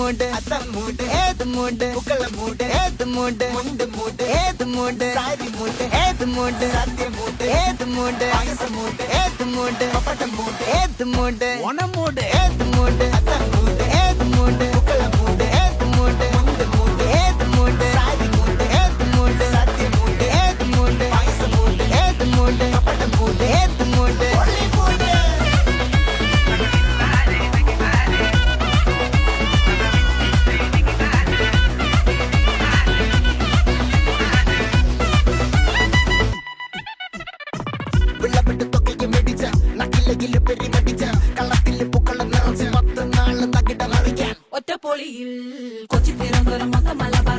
മൂട് അത്തം മൂട് ഏത് മൂട് പൂക്കള മൂട് ഏത് മൂട് മുണ്ട് മൂട് ഏത് മൂട് സാരി മൂട് ഏത് മൂട് സദ്യ മൂട് ഏത് മൂട് പായസ മൂട് ഏത് മൂട് പപ്പടം മൂട് ഏത് മൂട് ഓണം മൂട് ഏത് മൂട് അത്തം മൂട് ഏത് മൂട് പൂക്കള മൂട് ഏത് മൂട് മുണ്ട് മൂട് ഏത് മൂട് സാരി മൂട് ഏത് മൂട് സദ്യ മൂട് ഏത് മൂട് പായസ മൂട് ഏത് മൂട് പപ്പടം മൂട് ഏത് മൂട് ഒറ്റപ്പൊളിയിൽ കൊച്ചി തിരുവനന്തപുരം മൊത്തം മലബാർ